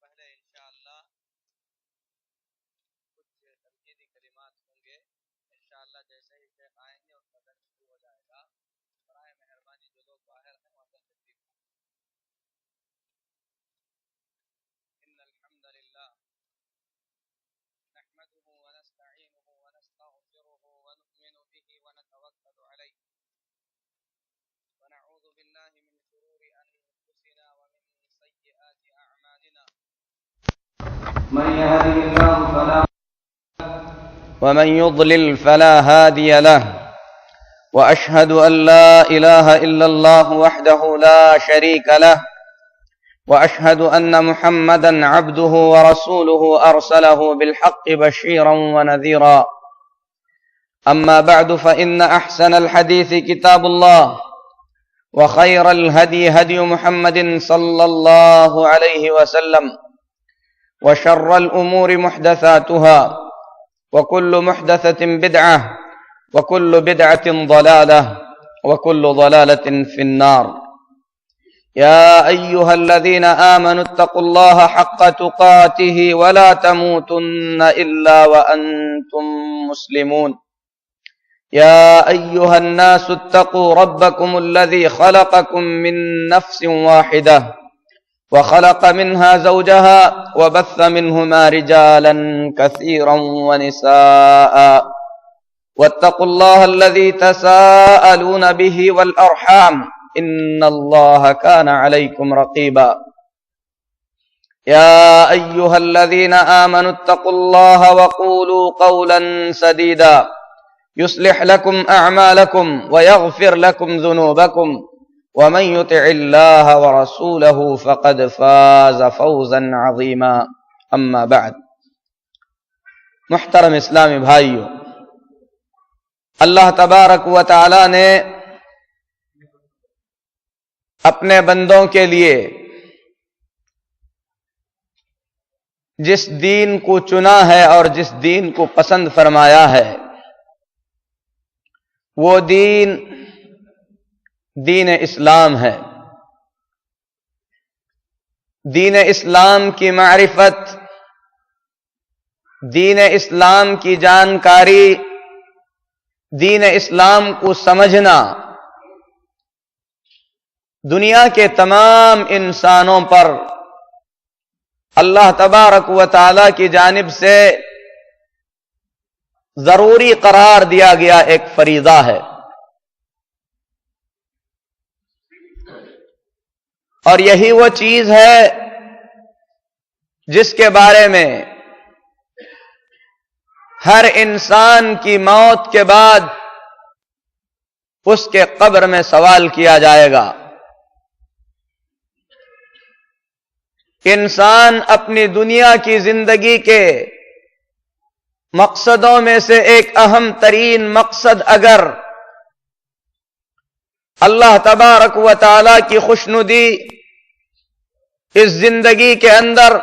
پہلے انشاءاللہ کچھ تمہیدی کلمات ہوں گے. انشاءاللہ جیسے ہی شیخ آئیں گے اس کا درس شروع ہو جائے گا. برائے مہربانی جو لوگ باہر ہیں وہ اندر تشریف لائیں. ان الحمد للہ نحمده ونستعینه ونستغفره ونؤمن به ونتوکل علیہ ونعوذ باللہ من شرور انفسنا ومن سیئات اعمالنا من يهده الله فلا ومن يضلل فلا هادي له وأشهد أن لا إله إلا الله وحده لا شريك له وأشهد أن محمدا عبده ورسوله أرسله بالحق بشيرا ونذيرا. أما بعد فإن أحسن الحديث كتاب الله وخير الهدي هدي محمد صلى الله عليه وسلم وشر الأمور محدثاتها وكل محدثة بدعة وكل بدعة ضلالة وكل ضلالة في النار. يا أيها الذين آمنوا اتقوا الله حق تقاته ولا تموتن إلا وأنتم مسلمون. يا أيها الناس اتقوا ربكم الذي خلقكم من نفس واحدة وخلق منها زوجها وبث منهما رجالا كثيرا ونساء واتقوا الله الذي تساءلون به والأرحام إن الله كان عليكم رقيبا. يا أيها الذين آمنوا اتقوا الله وقولوا قولا سديدا يصلح لكم أعمالكم ويغفر لكم ذنوبكم ومن يطع الله ورسوله فقد فاز فوزا عظيما. أما بعد. محترم اسلامی بھائیو، اللہ تبارک و تعالی نے اپنے بندوں کے لیے جس دین کو چنا ہے اور جس دین کو پسند فرمایا ہے وہ دین اسلام ہے. دین اسلام کی معرفت، دین اسلام کی جانکاری، دین اسلام کو سمجھنا دنیا کے تمام انسانوں پر اللہ تبارک و تعالی کی جانب سے ضروری قرار دیا گیا ایک فریضہ ہے. اور یہی وہ چیز ہے جس کے بارے میں ہر انسان کی موت کے بعد اس کے قبر میں سوال کیا جائے گا. انسان اپنی دنیا کی زندگی کے مقصدوں میں سے ایک اہم ترین مقصد اگر اللہ تبارک و تعالی کی خوشنودی اس زندگی کے اندر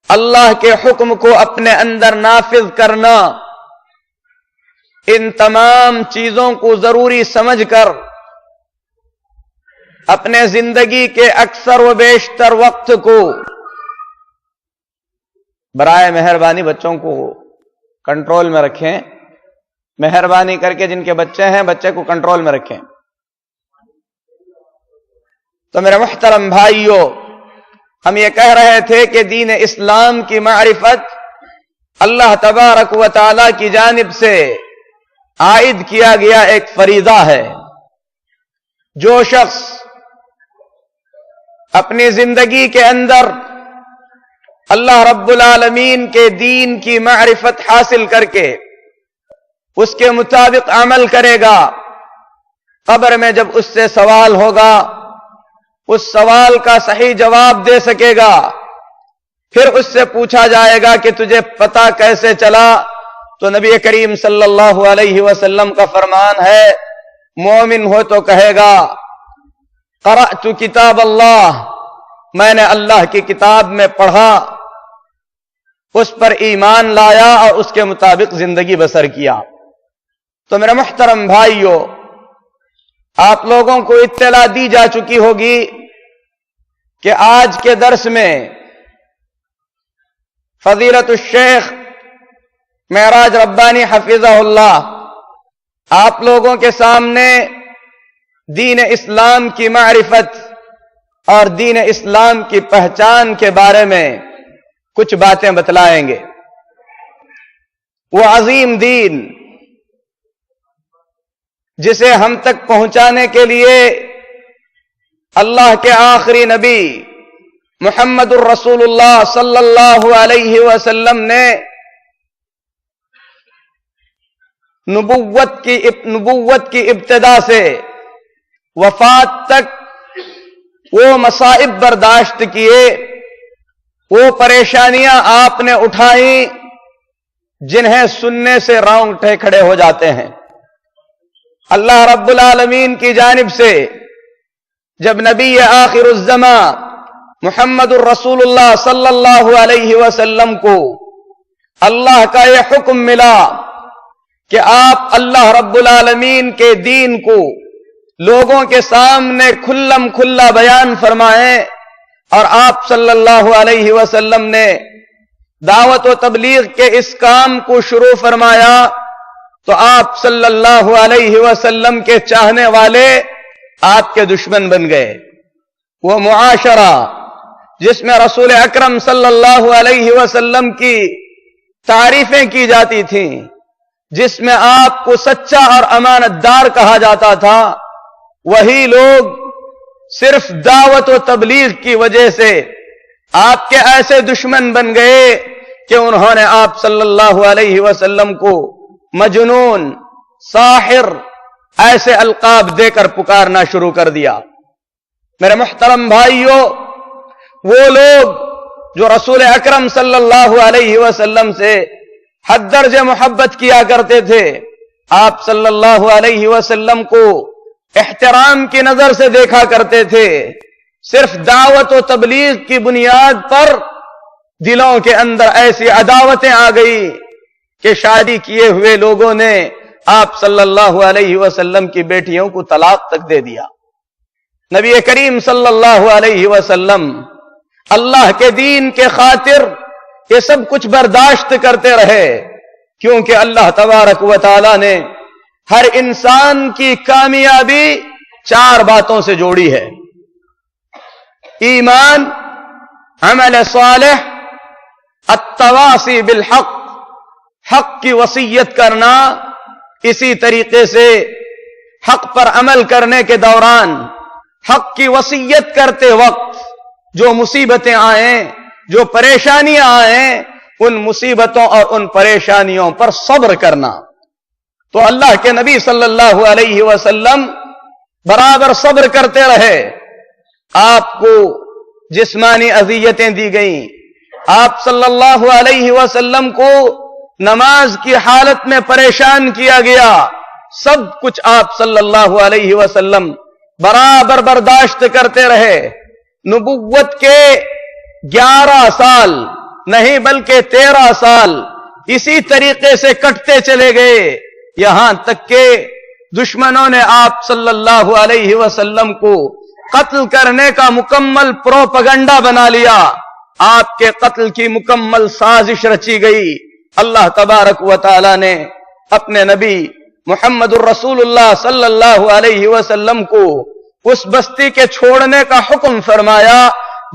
اللہ کے حکم کو اپنے اندر نافذ کرنا، ان تمام چیزوں کو ضروری سمجھ کر اپنے زندگی کے اکثر و بیشتر وقت کو برائے مہربانی بچوں کو کنٹرول میں رکھیں. مہربانی کر کے جن کے بچے ہیں بچے کو کنٹرول میں رکھیں. تو میرے محترم بھائیوں، ہم یہ کہہ رہے تھے کہ دین اسلام کی معرفت اللہ تبارک و تعالی کی جانب سے عائد کیا گیا ایک فریضہ ہے. جو شخص اپنی زندگی کے اندر اللہ رب العالمین کے دین کی معرفت حاصل کر کے اس کے مطابق عمل کرے گا، قبر میں جب اس سے سوال ہوگا اس سوال کا صحیح جواب دے سکے گا. پھر اس سے پوچھا جائے گا کہ تجھے پتہ کیسے چلا، تو نبی کریم صلی اللہ علیہ وسلم کا فرمان ہے مومن ہو تو کہے گا قرأت کتاب اللہ، میں نے اللہ کی کتاب میں پڑھا، اس پر ایمان لایا اور اس کے مطابق زندگی بسر کیا. تو میرے محترم بھائیوں، آپ لوگوں کو اطلاع دی جا چکی ہوگی کہ آج کے درس میں فضیلت الشیخ معراج ربانی حفظہ اللہ آپ لوگوں کے سامنے دین اسلام کی معرفت اور دین اسلام کی پہچان کے بارے میں کچھ باتیں بتلائیں گے۔ وہ عظیم دین جسے ہم تک پہنچانے کے لیے اللہ کے آخری نبی محمد الرسول اللہ صلی اللہ علیہ وسلم نے نبوت کی ابتدا سے وفات تک وہ مصائب برداشت کیے، وہ پریشانیاں آپ نے اٹھائیں جنہیں سننے سے رونگٹے کھڑے ہو جاتے ہیں۔ اللہ رب العالمین کی جانب سے جب نبی آخر الزمان محمد الرسول اللہ صلی اللہ علیہ وسلم کو اللہ کا یہ حکم ملا کہ آپ اللہ رب العالمین کے دین کو لوگوں کے سامنے کھلم کھلا بیان فرمائیں، اور آپ صلی اللہ علیہ وسلم نے دعوت و تبلیغ کے اس کام کو شروع فرمایا، تو آپ صلی اللہ علیہ وسلم کے چاہنے والے آپ کے دشمن بن گئے۔ وہ معاشرہ جس میں رسول اکرم صلی اللہ علیہ وسلم کی تعریفیں کی جاتی تھیں، جس میں آپ کو سچا اور امانت دار کہا جاتا تھا، وہی لوگ صرف دعوت و تبلیغ کی وجہ سے آپ کے ایسے دشمن بن گئے کہ انہوں نے آپ صلی اللہ علیہ وسلم کو مجنون، ساحر ایسے القاب دے کر پکارنا شروع کر دیا۔ میرے محترم بھائیوں، وہ لوگ جو رسول اکرم صلی اللہ علیہ وسلم سے حد درجے محبت کیا کرتے تھے، آپ صلی اللہ علیہ وسلم کو احترام کی نظر سے دیکھا کرتے تھے، صرف دعوت و تبلیغ کی بنیاد پر دلوں کے اندر ایسی عداوتیں آ گئی کہ شادی کیے ہوئے لوگوں نے آپ صلی اللہ علیہ وسلم کی بیٹیوں کو طلاق تک دے دیا۔ نبی کریم صلی اللہ علیہ وسلم اللہ کے دین کے خاطر یہ سب کچھ برداشت کرتے رہے، کیونکہ اللہ تبارک و تعالی نے ہر انسان کی کامیابی 4 باتوں سے جوڑی ہے: ایمان، عمل صالح، التواصی بالحق، حق کی وصیت کرنا، اسی طریقے سے حق پر عمل کرنے کے دوران حق کی وصیت کرتے وقت جو مصیبتیں آئیں، جو پریشانیاں آئیں، ان مصیبتوں اور ان پریشانیوں پر صبر کرنا۔ تو اللہ کے نبی صلی اللہ علیہ وسلم برابر صبر کرتے رہے۔ آپ کو جسمانی اذیتیں دی گئیں، آپ صلی اللہ علیہ وسلم کو نماز کی حالت میں پریشان کیا گیا، سب کچھ آپ صلی اللہ علیہ وسلم برابر برداشت کرتے رہے۔ نبوت کے 11 سال نہیں بلکہ 13 سال اسی طریقے سے کٹتے چلے گئے، یہاں تک کہ دشمنوں نے آپ صلی اللہ علیہ وسلم کو قتل کرنے کا مکمل پروپیگنڈا بنا لیا، آپ کے قتل کی مکمل سازش رچی گئی۔ اللہ تبارک و تعالی نے اپنے نبی محمد الرسول اللہ صلی اللہ علیہ وسلم کو اس بستی کے چھوڑنے کا حکم فرمایا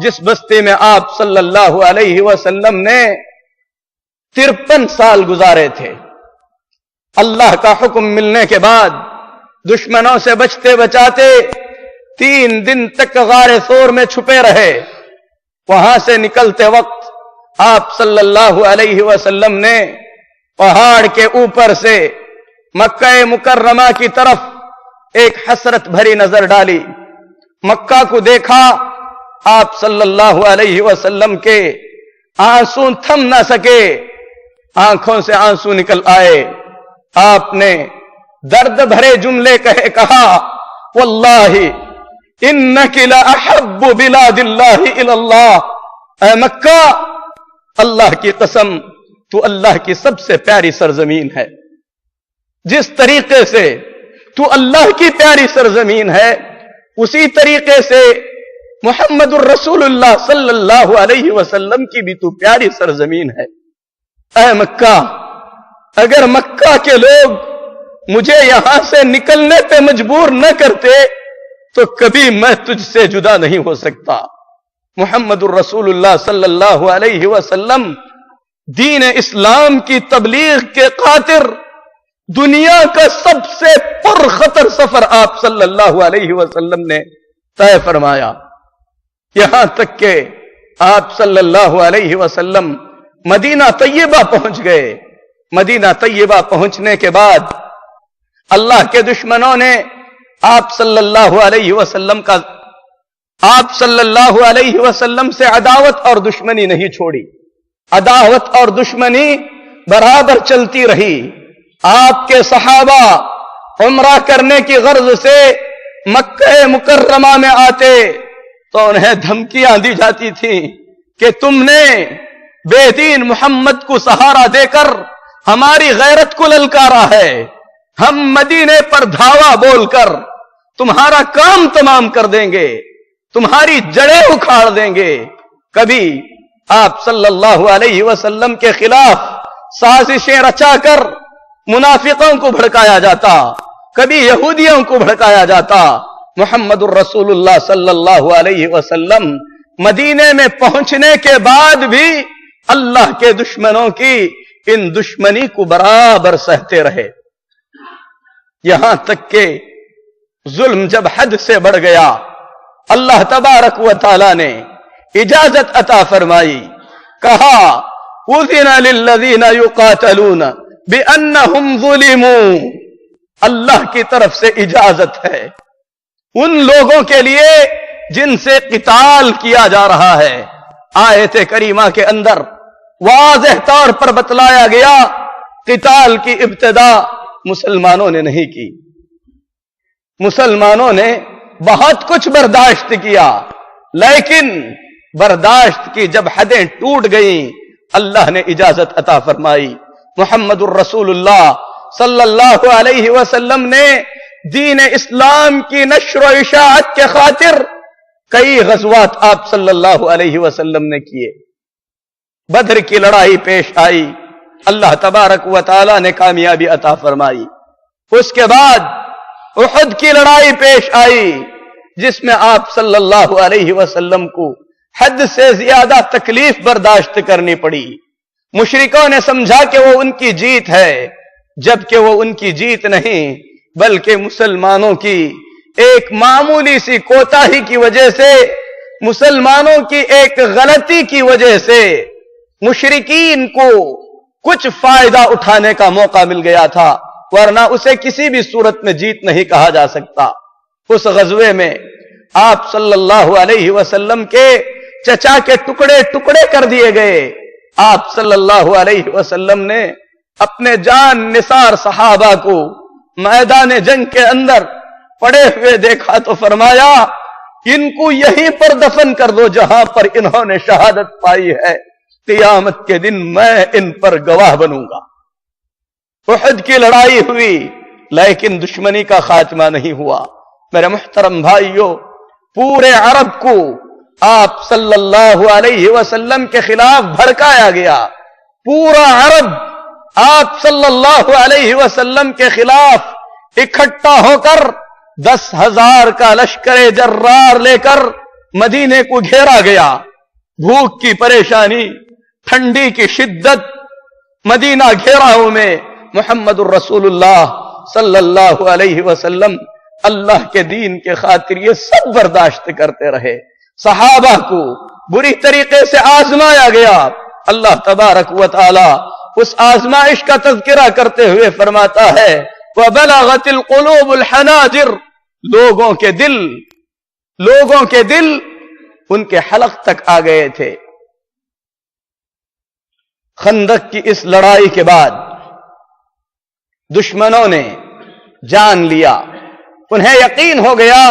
جس بستی میں آپ صلی اللہ علیہ وسلم نے 53 سال گزارے تھے۔ اللہ کا حکم ملنے کے بعد دشمنوں سے بچتے بچاتے 3 دن تک غار ثور میں چھپے رہے۔ وہاں سے نکلتے وقت آپ صلی اللہ علیہ وسلم نے پہاڑ کے اوپر سے مکہ مکرمہ کی طرف ایک حسرت بھری نظر ڈالی، مکہ کو دیکھا، آپ صلی اللہ علیہ وسلم کے آنسو تھم نہ سکے، آنکھوں سے آنسو نکل آئے۔ آپ نے درد بھرے جملے کہا، واللہ انک لاحب بلاد اللہ الی اللہ، اے مکہ، اللہ کی قسم تو اللہ کی سب سے پیاری سرزمین ہے۔ جس طریقے سے تو اللہ کی پیاری سرزمین ہے، اسی طریقے سے محمد الرسول اللہ صلی اللہ علیہ وسلم کی بھی تو پیاری سرزمین ہے۔ اے مکہ، اگر مکہ کے لوگ مجھے یہاں سے نکلنے پہ مجبور نہ کرتے تو کبھی میں تجھ سے جدا نہیں ہو سکتا۔ محمد الرسول اللہ صلی اللہ علیہ وسلم دین اسلام کی تبلیغ کے خاطر دنیا کا سب سے پرخطر سفر آپ صلی اللہ علیہ وسلم نے طے فرمایا، یہاں تک کہ آپ صلی اللہ علیہ وسلم مدینہ طیبہ پہنچ گئے۔ مدینہ طیبہ پہنچنے کے بعد اللہ کے دشمنوں نے آپ صلی اللہ علیہ وسلم سے عداوت اور دشمنی نہیں چھوڑی۔ عداوت اور دشمنی برابر چلتی رہی۔ آپ کے صحابہ عمرہ کرنے کی غرض سے مکہ مکرمہ میں آتے تو انہیں دھمکیاں دی جاتی تھیں کہ تم نے بے دین محمد کو سہارا دے کر ہماری غیرت کو للکارا ہے، ہم مدینے پر دھاوا بول کر تمہارا کام تمام کر دیں گے، تمہاری جڑیں اکھاڑ دیں گے۔ کبھی آپ صلی اللہ علیہ وسلم کے خلاف سازشیں رچا کر منافقوں کو بھڑکایا جاتا، کبھی یہودیوں کو بھڑکایا جاتا۔ محمد الرسول اللہ صلی اللہ علیہ وسلم مدینے میں پہنچنے کے بعد بھی اللہ کے دشمنوں کی ان دشمنی کو برابر سہتے رہے، یہاں تک کہ ظلم جب حد سے بڑھ گیا، اللہ تبارک و تعالی نے اجازت عطا فرمائی، کہا اذن للذین یقاتلون بانہم ظلموا، اللہ کی طرف سے اجازت ہے ان لوگوں کے لیے جن سے قتال کیا جا رہا ہے۔ آیت کریمہ کے اندر واضح طور پر بتلایا گیا قتال کی ابتدا مسلمانوں نے نہیں کی، مسلمانوں نے بہت کچھ برداشت کیا، لیکن برداشت کی جب حدیں ٹوٹ گئیں اللہ نے اجازت عطا فرمائی۔ محمد الرسول اللہ صلی اللہ علیہ وسلم نے دین اسلام کی نشر و اشاعت کے خاطر کئی غزوات آپ صلی اللہ علیہ وسلم نے کیے۔ بدر کی لڑائی پیش آئی، اللہ تبارک و تعالی نے کامیابی عطا فرمائی۔ اس کے بعد احد کی لڑائی پیش آئی جس میں آپ صلی اللہ علیہ وسلم کو حد سے زیادہ تکلیف برداشت کرنی پڑی۔ مشرکوں نے سمجھا کہ وہ ان کی جیت ہے، جبکہ وہ ان کی جیت نہیں بلکہ مسلمانوں کی ایک معمولی سی کوتاہی کی وجہ سے، مسلمانوں کی ایک غلطی کی وجہ سے مشرکین کو کچھ فائدہ اٹھانے کا موقع مل گیا تھا، ورنہ اسے کسی بھی صورت میں جیت نہیں کہا جا سکتا۔ اس غزوے میں آپ صلی اللہ علیہ وسلم کے چچا کے ٹکڑے ٹکڑے کر دیے گئے۔ آپ صلی اللہ علیہ وسلم نے اپنے جان نثار صحابہ کو میدان جنگ کے اندر پڑے ہوئے دیکھا تو فرمایا ان کو یہیں پر دفن کر دو جہاں پر انہوں نے شہادت پائی ہے، قیامت کے دن میں ان پر گواہ بنوں گا۔ احد کی لڑائی ہوئی لیکن دشمنی کا خاتمہ نہیں ہوا۔ میرے محترم بھائیوں، پورے عرب کو آپ صلی اللہ علیہ وسلم کے خلاف بھڑکایا گیا، پورا عرب آپ صلی اللہ علیہ وسلم کے خلاف اکٹھا ہو کر 10,000 کا لشکر جرار لے کر مدینے کو گھیرا گیا۔ بھوک کی پریشانی، ٹھنڈی کی شدت، مدینہ گھیراؤ میں محمد الرسول اللہ صلی اللہ علیہ وسلم اللہ کے دین کے خاطر یہ سب برداشت کرتے رہے۔ صحابہ کو بری طریقے سے آزمایا گیا۔ اللہ تبارک و تعالی اس آزمائش کا تذکرہ کرتے ہوئے فرماتا ہے وَبَلَغَتِ الْقُلُوبُ الْحَنَاجِرُ، لوگوں کے دل ان کے حلق تک آ گئے تھے۔ خندق کی اس لڑائی کے بعد دشمنوں نے جان لیا، انہیں یقین ہو گیا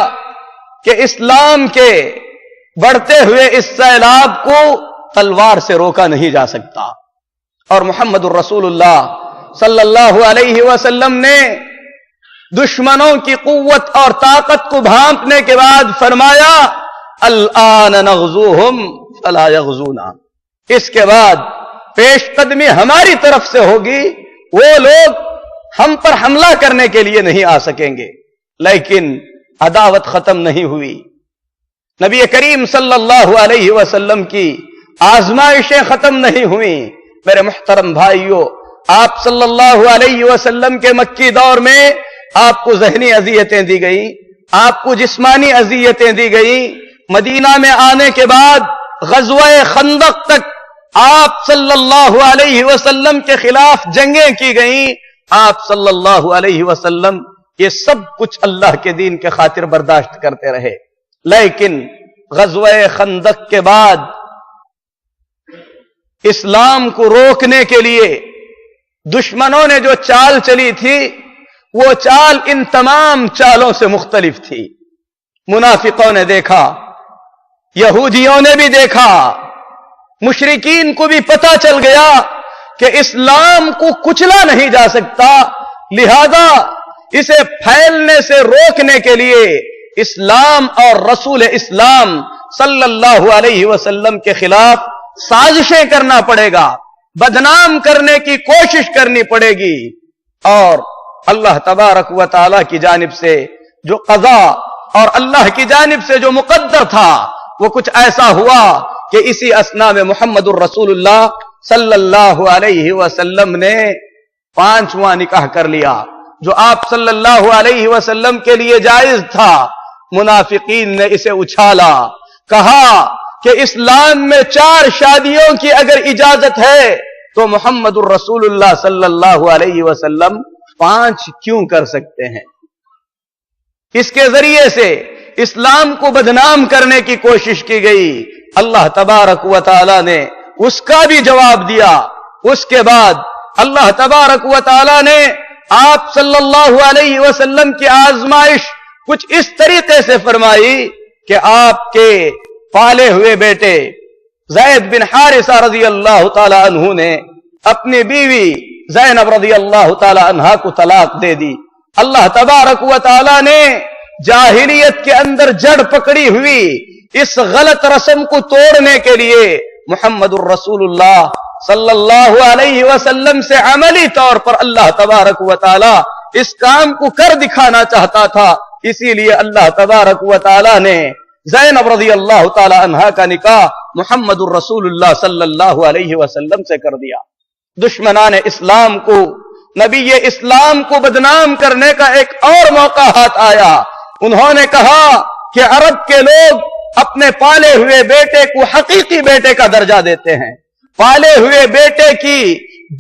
کہ اسلام کے بڑھتے ہوئے اس سیلاب کو تلوار سے روکا نہیں جا سکتا، اور محمد الرسول اللہ صلی اللہ علیہ وسلم نے دشمنوں کی قوت اور طاقت کو بھانپنے کے بعد فرمایا الآن نغزوہم فلا یغزونا، اس کے بعد پیش قدمی ہماری طرف سے ہوگی، وہ لوگ ہم پر حملہ کرنے کے لیے نہیں آ سکیں گے۔ لیکن عداوت ختم نہیں ہوئی، نبی کریم صلی اللہ علیہ وسلم کی آزمائشیں ختم نہیں ہوئیں۔ میرے محترم بھائیوں، آپ صلی اللہ علیہ وسلم کے مکی دور میں آپ کو ذہنی اذیتیں دی گئیں، آپ کو جسمانی اذیتیں دی گئیں۔ مدینہ میں آنے کے بعد غزوہ خندق تک آپ صلی اللہ علیہ وسلم کے خلاف جنگیں کی گئیں۔ آپ صلی اللہ علیہ وسلم یہ سب کچھ اللہ کے دین کے خاطر برداشت کرتے رہے، لیکن غزوہ خندق کے بعد اسلام کو روکنے کے لیے دشمنوں نے جو چال چلی تھی، وہ چال ان تمام چالوں سے مختلف تھی۔ منافقوں نے دیکھا، یہودیوں نے بھی دیکھا، مشرکین کو بھی پتہ چل گیا کہ اسلام کو کچلا نہیں جا سکتا، لہذا اسے پھیلنے سے روکنے کے لیے اسلام اور رسول اسلام صلی اللہ علیہ وسلم کے خلاف سازشیں کرنا پڑے گا، بدنام کرنے کی کوشش کرنی پڑے گی۔ اور اللہ تبارک و تعالی کی جانب سے جو قضا اور اللہ کی جانب سے جو مقدر تھا، وہ کچھ ایسا ہوا کہ اسی اثناء میں محمد الرسول اللہ صلی اللہ علیہ وسلم نے 5واں نکاح کر لیا، جو آپ صلی اللہ علیہ وسلم کے لیے جائز تھا۔ منافقین نے اسے اچھالا، کہا کہ اسلام میں 4 شادیوں کی اگر اجازت ہے تو محمد الرسول اللہ صلی اللہ علیہ وسلم 5 کیوں کر سکتے ہیں؟ اس کے ذریعے سے اسلام کو بدنام کرنے کی کوشش کی گئی۔ اللہ تبارک و تعالی نے اس کا بھی جواب دیا۔ اس کے بعد اللہ تبارک و تعالی نے آپ صلی اللہ علیہ وسلم کی آزمائش کچھ اس طریقے سے فرمائی کہ آپ کے پالے ہوئے بیٹے زید بن حارثہ رضی اللہ تعالی عنہ نے اپنی بیوی زینب رضی اللہ تعالی عنہا کو طلاق دے دی۔ اللہ تبارک و تعالی نے جاہلیت کے اندر جڑ پکڑی ہوئی اس غلط رسم کو توڑنے کے لیے محمد الرسول اللہ صلی اللہ علیہ وسلم سے عملی طور پر اللہ تبارک و تعالی اس کام کو کر دکھانا چاہتا تھا۔ اسی لیے اللہ تبارک و تعالی نے زینب رضی اللہ تعالی عنہا کا نکاح محمد الرسول اللہ صلی اللہ علیہ وسلم سے کر دیا۔ دشمنان اسلام کو، نبی اسلام کو بدنام کرنے کا ایک اور موقع ہاتھ آیا۔ انہوں نے کہا کہ عرب کے لوگ اپنے پالے ہوئے بیٹے کو حقیقی بیٹے کا درجہ دیتے ہیں، پالے ہوئے بیٹے کی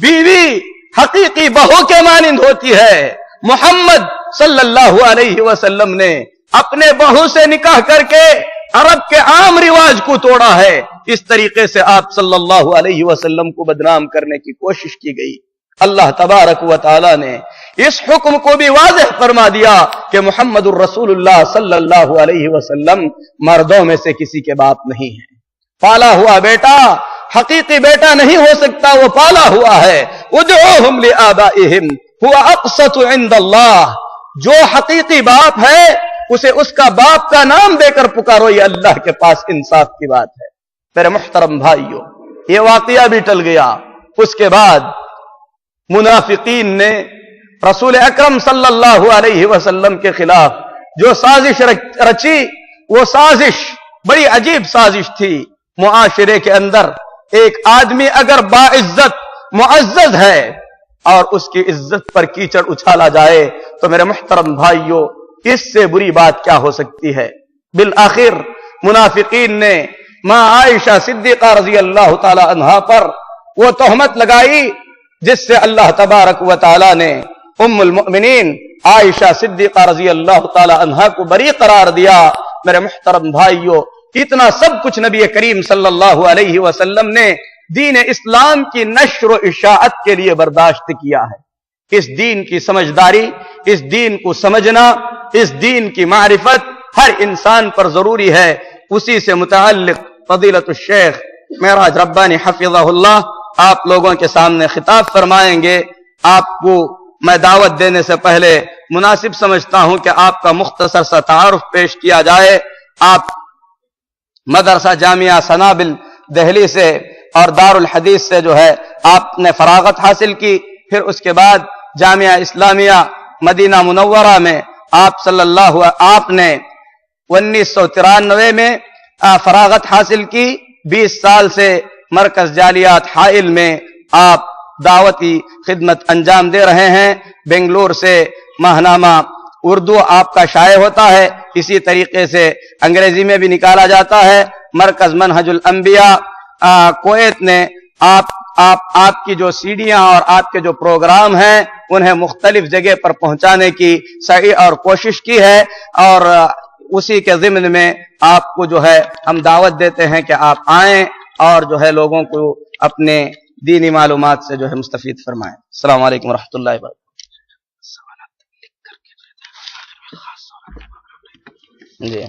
بیوی حقیقی بہو کے مانند ہوتی ہے۔ محمد صلی اللہ علیہ وسلم نے اپنے بہو سے نکاح کر کے عرب کے عام رواج کو توڑا ہے۔ اس طریقے سے آپ صلی اللہ علیہ وسلم کو بدنام کرنے کی کوشش کی گئی۔ اللہ تبارک و تعالی نے اس حکم کو بھی واضح فرما دیا کہ محمد الرسول اللہ صلی اللہ علیہ وسلم مردوں میں سے کسی کے باپ نہیں ہے۔ پالا ہوا بیٹا حقیقی بیٹا نہیں ہو سکتا، وہ پالا ہوا ہے۔ ادعوہم لآبائہم هو اقسط عند اللہ، جو حقیقی باپ ہے اسے اس کا باپ کا نام دے کر پکارو، یہ اللہ کے پاس انصاف کی بات ہے۔ میرے محترم بھائیوں، یہ واقعہ بھی ٹل گیا۔ اس کے بعد منافقین نے رسول اکرم صلی اللہ علیہ وسلم کے خلاف جو سازش رچی، وہ سازش بڑی عجیب سازش تھی۔ معاشرے کے اندر ایک آدمی اگر باعزت معزز ہے اور اس کی عزت پر کیچڑ اچھالا جائے تو میرے محترم بھائیوں، اس سے بری بات کیا ہو سکتی ہے؟ بالآخر منافقین نے ماں عائشہ صدیقہ رضی اللہ تعالی عنہا پر وہ تہمت لگائی جس سے اللہ تبارک و تعالی نے ام المؤمنین عائشہ صدیقہ رضی اللہ تعالی عنہا کو بری قرار دیا۔ میرے محترم بھائیوں، اتنا سب کچھ نبی کریم صلی اللہ علیہ وسلم نے دین اسلام کی نشر و اشاعت کے لیے برداشت کیا ہے۔ اس دین کی سمجھداری، اس دین کو سمجھنا، اس دین کی معرفت ہر انسان پر ضروری ہے۔ اسی سے متعلق فضیلت الشیخ معراج ربانی حفظہ اللہ آپ لوگوں کے سامنے خطاب فرمائیں گے۔ آپ کو میں دعوت دینے سے پہلے مناسب سمجھتا ہوں کہ آپ کا مختصر سا تعارف پیش کیا جائے۔ آپ مدرسہ جامعہ سنابل دہلی سے اور دارالحدیث سے جو ہے آپ نے فراغت حاصل کی. پھر اس کے بعد جامعہ اسلامیہ مدینہ منورہ میں آپ نے 1993 میں فراغت حاصل کی. 20 سال سے مرکز جالیات حائل میں آپ دعوتی خدمت انجام دے رہے ہیں. بنگلور سے ماہنامہ اردو آپ کا شائع ہوتا ہے، اسی طریقے سے انگریزی میں بھی نکالا جاتا ہے. مرکز منہج الانبیاء کویت نے آپ کی جو سیڈیاں اور آپ کے جو پروگرام ہیں انہیں مختلف جگہ پر پہنچانے کی سعی اور کوشش کی ہے، اور اسی کے ضمن میں آپ کو جو ہے ہم دعوت دیتے ہیں کہ آپ آئیں اور جو ہے لوگوں کو اپنے دینی معلومات سے جو ہے مستفید فرمائیں. السلام علیکم ورحمۃ اللہ وبرکاتہ. جی